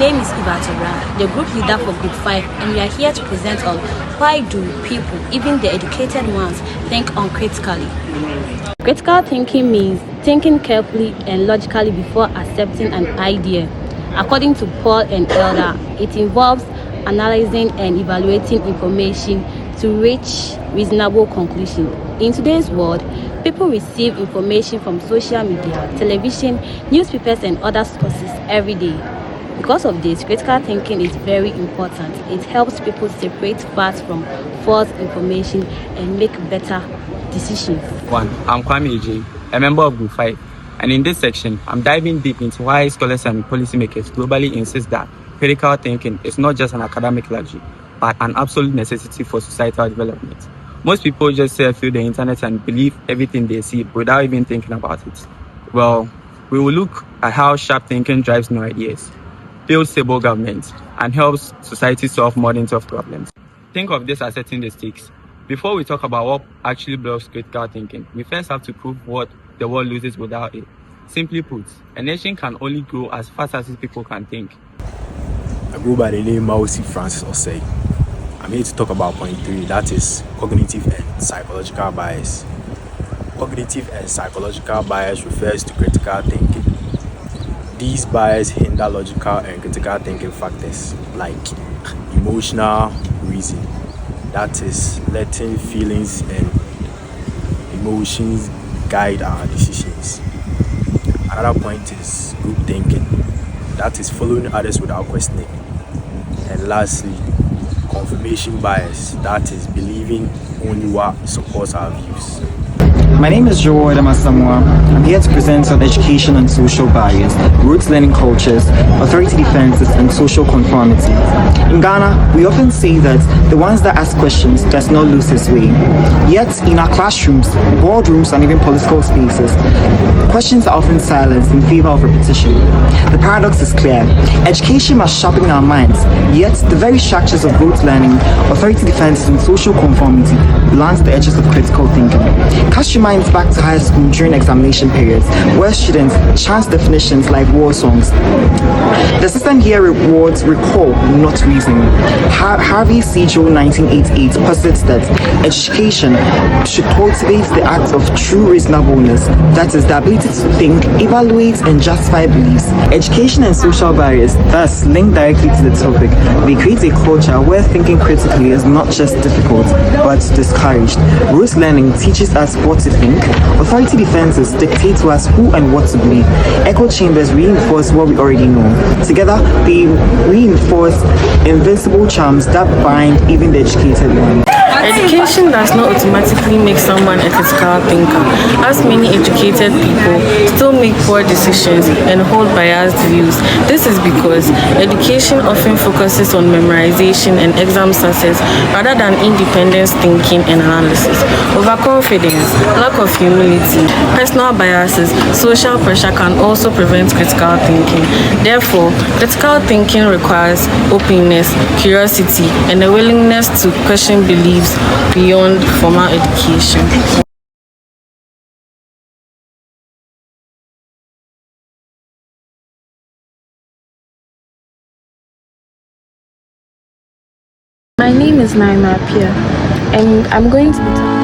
name is Eva Tobra, the group leader for Group 5, and we are here to present on why do people, even the educated ones, think uncritically. Critical thinking means thinking carefully and logically before accepting an idea. According to Paul and Elder, it involves analyzing and evaluating information to reach reasonable conclusions. In today's world, people receive information from social media, television, newspapers, and other sources every day. Because of this, critical thinking is very important. It helps people separate facts from false information and make better decisions. I'm Kwame Ej, a member of Group 5, and in this section, I'm diving deep into why scholars and policymakers globally insist that critical thinking is not just an academic luxury, but an absolute necessity for societal development. Most people just surf through the internet and believe everything they see without even thinking about it. Well, we will look at how sharp thinking drives new ideas, builds stable government, and helps society solve modern tough problems. Think of this as setting the stakes. Before we talk about what actually blocks critical thinking, we first have to prove what the world loses without it. Simply put, a nation can only grow as fast as its people can think. I go by the name Mausi Francis Osei. I'm here to talk about point 3, that is cognitive and psychological bias. Cognitive and psychological bias refers to critical thinking. These biases hinder logical and critical thinking factors like emotional reasoning, that is letting feelings and emotions guide our decisions. Another point is group thinking, that is following others without questioning. And lastly, confirmation bias, that is believing only what supports our views. My name is Joe Adamasamwa. I'm here to present on education and social bias, roots learning cultures, authority defenses, and social conformity. In Ghana, we often say that the ones that ask questions does not lose his way. Yet, in our classrooms, boardrooms, and even political spaces, questions are often silenced in favor of repetition. The paradox is clear. Education must sharpen our minds, yet the very structures of rote learning, authority defenses, and social conformity blunt the edges of critical thinking. Cast your minds back to high school during examination periods, where students chant definitions like war songs. The system here rewards recall, not reasoning. Harvey C. Joe 1988 posits that education should cultivate the act of true reasonableness, that is, the ability to think, evaluate, and justify beliefs. Education and social barriers thus link directly to the topic. They create a culture where thinking critically is not just difficult, but discouraged. Rote learning teaches us what to think. Authority defenses dictate to us who and what to believe. Echo chambers reinforce what we already know. Together, they reinforce invincible charms that bind even the educated ones. Education does not automatically make someone a critical thinker, as many educated people still make poor decisions and hold biased views. This is because education often focuses on memorization and exam success rather than independent thinking and analysis. Overconfidence, lack of humility, personal biases, social pressure can also prevent critical thinking. Therefore, critical thinking requires openness, curiosity, and a willingness to question beliefs beyond formal education. My name is Naima Apia, and I'm going to be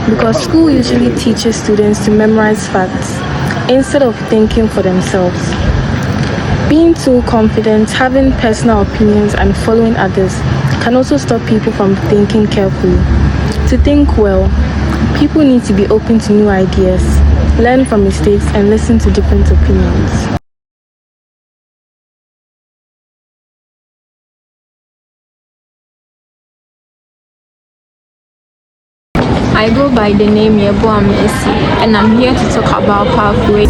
because school usually teaches students to memorize facts instead of thinking for themselves. Being too confident, having personal opinions, and following others can also stop people from thinking carefully. To think well, people need to be open to new ideas, learn from mistakes, and listen to different opinions. I go by the name Yeboah Mercy, and I'm here to talk about pathways.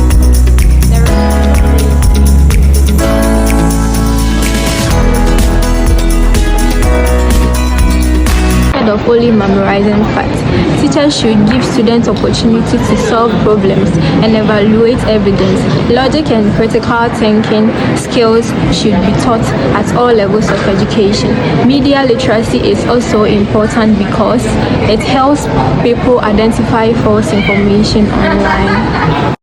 of only memorizing facts. Teachers should give students opportunity to solve problems and evaluate evidence. Logic and critical thinking skills should be taught at all levels of education. Media literacy is also important because it helps people identify false information online.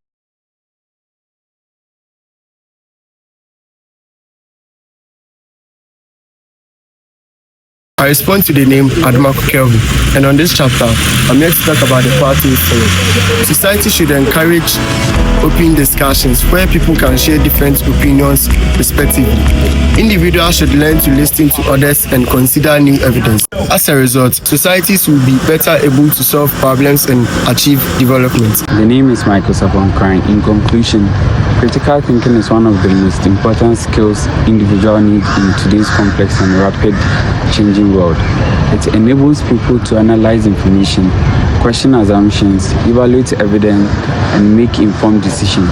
I respond to the name Admarco Kelvin, and on this chapter, I'm here to talk about the party spirit. Society should encourage open discussions where people can share different opinions respectively. Individuals should learn to listen to others and consider new evidence. As a result, societies will be better able to solve problems and achieve development. The name is Michael Sapon-Crine. In conclusion, critical thinking is one of the most important skills individuals need in today's complex and rapid changing world. It enables people to analyze information, question assumptions, evaluate evidence, and make informed decisions.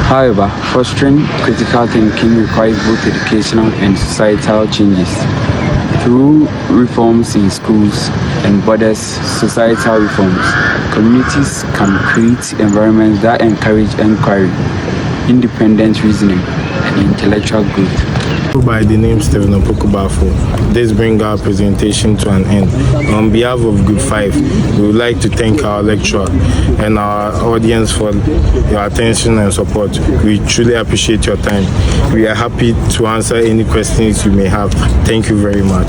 However, fostering critical thinking requires both educational and societal changes. Through reforms in schools and borders, societal reforms, communities can create environments that encourage inquiry, independent reasoning, and intellectual growth. By the name Stephen Opoku-Bafo. This brings our presentation to an end. On behalf of Group 5, we would like to thank our lecturer and our audience for your attention and support. We truly appreciate your time. We are happy to answer any questions you may have. Thank you very much.